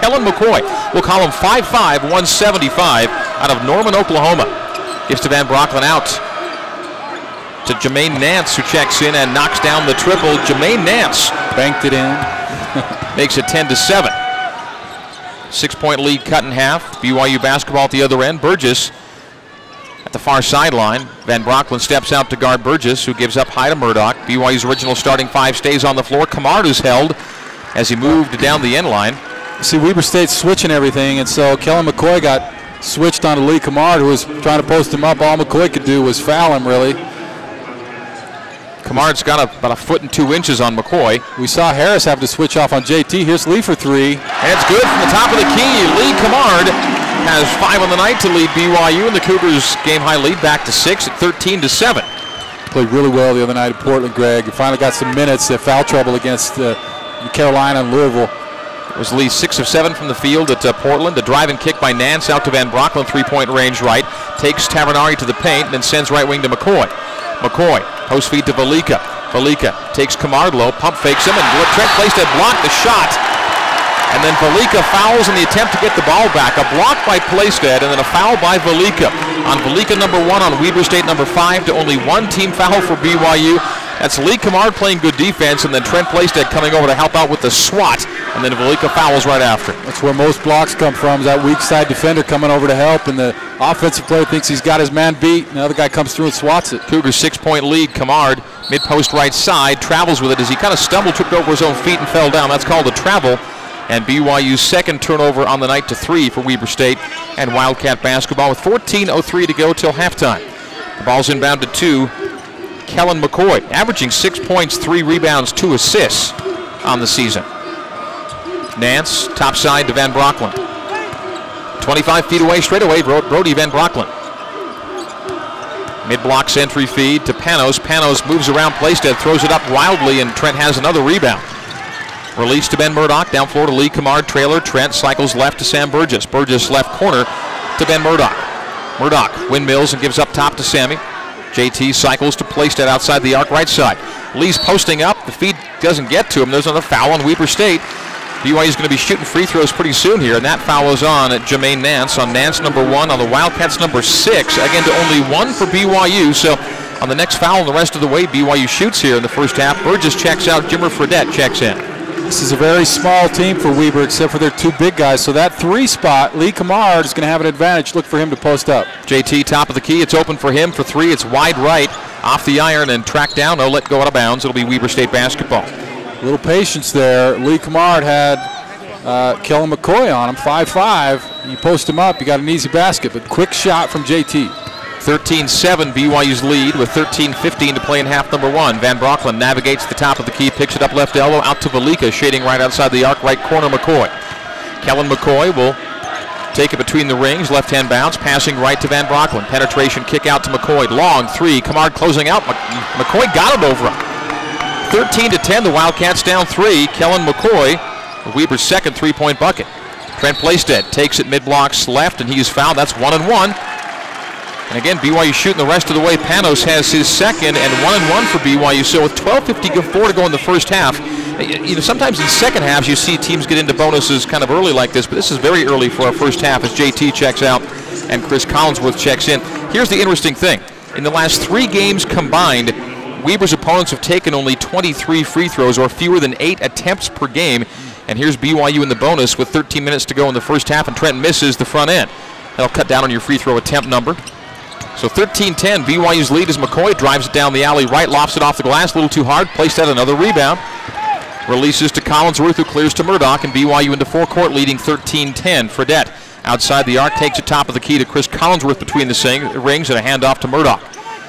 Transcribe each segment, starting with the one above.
Kellen McCoy. We'll call him 5'5", 175, out of Norman, Oklahoma. Gives to Van Brocklin out to Jermaine Nance, who checks in and knocks down the triple. Jermaine Nance banked it in. Makes it 10-7. 6-point lead cut in half. BYU basketball at the other end. Burgess at the far sideline. Van Brocklin steps out to guard Burgess, who gives up high to Murdoch. BYU's original starting five stays on the floor. Kamard is held as he moved down the end line. See, Weber State's switching everything, and so Kellen McCoy got switched onto Lee Kamard, who was trying to post him up. All McCoy could do was foul him, really. Kamard's got about 1 foot and 2 inches on McCoy. We saw Harris have to switch off on JT. Here's Lee for three. And it's good from the top of the key. Lee Kamard has 5 on the night to lead BYU, and the Cougars game-high lead back to 6 at 13-7. Played really well the other night at Portland, Greg. He finally got some minutes. They foul trouble against Carolina and Louisville. It was Lee 6 of 7 from the field at Portland. A drive and kick by Nance out to Van Brocklin, 3-point range right. Takes Tavernari to the paint and then sends right wing to McCoy. McCoy, post feed to Velika. Velika takes Kamard low, pump fakes him, and Trent Placed blocked the shot. And then Velika fouls in the attempt to get the ball back. A block by Placed and then a foul by Velika. On Velika number 1, on Weber State number 5, to only 1 team foul for BYU. That's Lee Kamard playing good defense, and then Trent Placed coming over to help out with the swat. And then Velika fouls right after. That's where most blocks come from, is that weak side defender coming over to help, and the offensive player thinks he's got his man beat, and the other guy comes through and swats it. Cougars 6-point lead. Kamard, mid-post right side, travels with it as he kind of stumbled, tripped over his own feet, and fell down. That's called a travel. And BYU's second turnover on the night to 3 for Weber State and Wildcat basketball with 14:03 to go till halftime. The ball's inbounded to Kellen McCoy, averaging 6 points, 3 rebounds, 2 assists on the season. Nance, top side to Van Brocklin. 25 feet away, straight away, Brody Van Brocklin. Mid-block century feed to Panos. Panos moves around Placed, throws it up wildly, and Trent has another rebound. Release to Ben Murdoch, down floor to Lee Kamard, trailer. Trent cycles left to Sam Burgess. Burgess left corner to Ben Murdoch. Murdoch windmills and gives up top to Sammy. JT cycles to Placed outside the arc right side. Lee's posting up. The feed doesn't get to him. There's another foul on Weber State. BYU is going to be shooting free throws pretty soon here, and that foul is on at Jermaine Nance. On Nance number 1, on the Wildcats number 6. Again, to only 1 for BYU. So on the next foul and the rest of the way, BYU shoots here in the first half. Burgess checks out. Jimmer Fredette checks in. This is a very small team for Weber, except for their 2 big guys. So that 3 spot, Lee Kamard is going to have an advantage. Look for him to post up. JT, top of the key. It's open for him for 3. It's wide right, off the iron, and tracked down. No, let go out of bounds. It'll be Weber State basketball. A little patience there. Lee Kamard had Kellen McCoy on him, 5'5". You post him up, you got an easy basket, but quick shot from JT. 13-7 BYU's lead with 13:15 to play in half number 1. Van Brocklin navigates the top of the key, picks it up left elbow, out to Velika, shading right outside the arc, right corner McCoy. Kellen McCoy will take it between the rings, left-hand bounce, passing right to Van Brocklin. Penetration kick out to McCoy, long 3, Kamard closing out, McCoy got it over him. 13-10, the Wildcats down 3. Kellen McCoy, Weber's second 3-point bucket. Trent Placed takes it mid-blocks left, and he's fouled. That's 1-1. And again, BYU shooting the rest of the way. Panos has his second, and 1-1 for BYU. So with 12:54 to go in the first half, sometimes in second halves you see teams get into bonuses kind of early like this, but this is very early for our first half as JT checks out and Chris Collinsworth checks in. Here's the interesting thing. In the last 3 games combined, Weber's opponents have taken only 23 free throws, or fewer than 8 attempts per game. And here's BYU in the bonus with 13 minutes to go in the first half, and Trent misses the front end. That'll cut down on your free throw attempt number. So 13-10, BYU's lead as McCoy drives it down the alley right, lofts it off the glass, a little too hard, Placed another rebound. Releases to Collinsworth, who clears to Murdoch, and BYU into forecourt leading 13-10. Fredette outside the arc, takes it top of the key to Chris Collinsworth between the rings, and a handoff to Murdoch.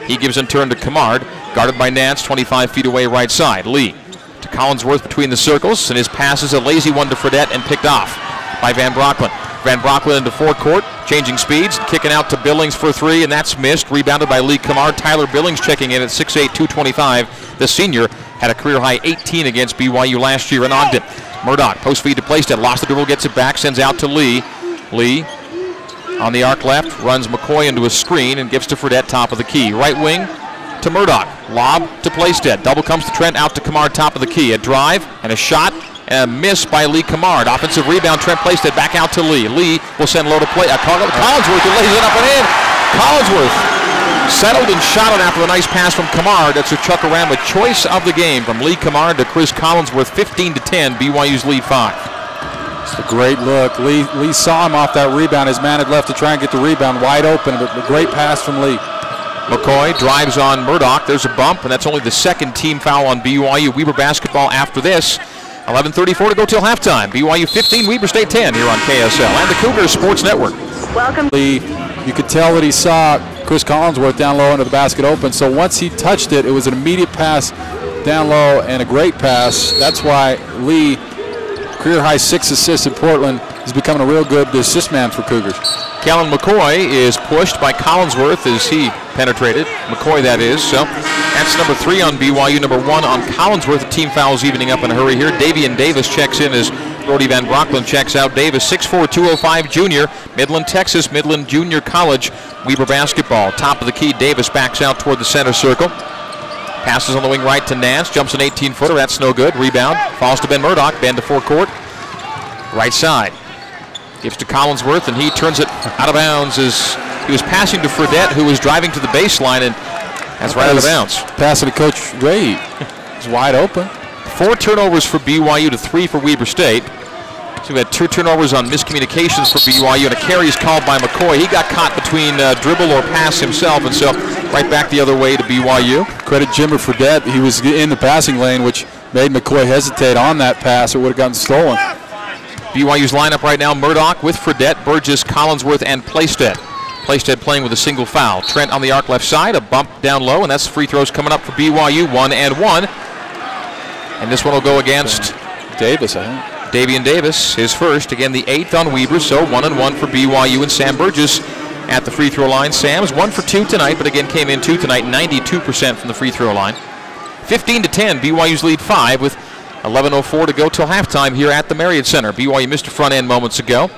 He gives in turn to Kamard, guarded by Nance, 25 feet away right side. Lee to Collinsworth between the circles, and his pass is a lazy one to Fredette and picked off by Van Brocklin. Van Brocklin into forecourt, changing speeds, kicking out to Billings for 3, and that's missed. Rebounded by Lee Kamard. Tyler Billings checking in at 6'8", 225. The senior had a career-high 18 against BYU last year in Ogden. Murdoch, post feed to Placed, lost the dribble, gets it back, sends out to Lee. Lee on the arc left, runs McCoy into a screen and gives to Fredette top of the key. Right wing to Murdoch, lob to Placed. Double comes to Trent, out to Kamard top of the key. A drive and a shot A miss by Lee Camard. Offensive rebound, Trent Plaisted back out to Lee. Lee will send low to play. Collinsworth who lays it up and in. Collinsworth settled and shot it after a nice pass from Camard. That's a chuck around with choice of the game from Lee Camard to Chris Collinsworth. 15-10, BYU's lead 5. It's a great look. Lee saw him off that rebound. His man had left to try and get the rebound wide open, but a great pass from Lee. McCoy drives on Murdoch. There's a bump, and that's only the second team foul on BYU. Weber basketball after this. 11:34 to go till halftime. BYU 15, Weber State 10 here on KSL and the Cougars Sports Network. Welcome. Lee, you could tell that he saw Chris Collinsworth down low into the basket open, so once he touched it, it was an immediate pass down low and a great pass. That's why Lee, career-high 6 assists in Portland, is becoming a real good assist man for Cougars. Kellen McCoy is pushed by Collinsworth as he penetrated. McCoy, that is. So that's number 3 on BYU, number 1 on Collinsworth. The team fouls evening up in a hurry here. Davian Davis checks in as Brody Van Brocklin checks out. Davis, 6'4", 205 junior, Midland, Texas, Midland Junior College, Weber basketball. Top of the key, Davis backs out toward the center circle. Passes on the wing right to Nance, jumps an 18-footer, that's no good. Rebound, falls to Ben Murdoch, Ben to forecourt. Right side. Gives to Collinsworth, and he turns it out of bounds as he was passing to Fredette, who was driving to the baseline, and that's right out of bounds. Passing to Coach Ray. He's wide open. 4 turnovers for BYU to 3 for Weber State. So we had 2 turnovers on miscommunications for BYU, and a carry is called by McCoy. He got caught between dribble or pass himself, and so right back the other way to BYU. Credit Jimmer Fredette. He was in the passing lane, which made McCoy hesitate on that pass. It would have gotten stolen. BYU's lineup right now, Murdoch with Fredette, Burgess, Collinsworth, and Plaisted. Plaisted playing with a single foul. Trent on the arc left side, a bump down low, and that's free throws coming up for BYU, 1 and 1. And this one will go against Davis, I think. Davian Davis, his first. Again, the 8th on Weber, so 1 and 1 for BYU. And Sam Burgess at the free throw line. Sam's 1 for 2 tonight, but again came in 2 tonight, 92% from the free throw line. 15-10, BYU's lead 5 with 11:04 to go till halftime here at the Marriott Center. BYU missed a front end moments ago.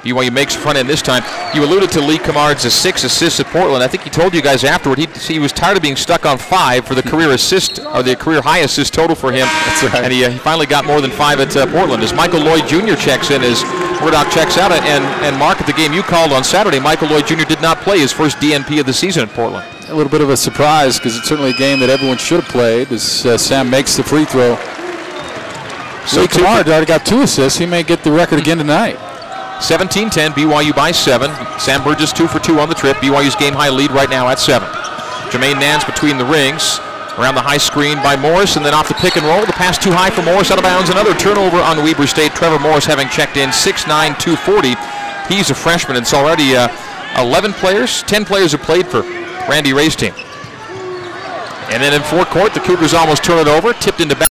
BYU makes a front end this time. You alluded to Lee Camard's 6 assists at Portland. I think he told you guys afterward he was tired of being stuck on 5 for the career assist, or the career high assist total for him. That's right. And he finally got more than 5 at Portland. As Michael Lloyd Jr. checks in, as Murdoch checks out, and Mark, at the game you called on Saturday, Michael Lloyd Jr. did not play his first DNP of the season at Portland. A little bit of a surprise, because it's certainly a game that everyone should have played, as Sam makes the free throw. So Lee Camard already got 2 assists. He may get the record again tonight. 17-10, BYU by 7. Sam Burgess 2 for 2 on the trip. BYU's game-high lead right now at 7. Jermaine Nance between the rings. Around the high screen by Morris, and then off the pick and roll. The pass too high for Morris, out of bounds. Another turnover on Weber State. Trevor Morris having checked in, 6'9", 240. He's a freshman. It's already 10 players have played for Randy Ray's team. And then in forecourt, the Cougars almost turn it over. Tipped into back.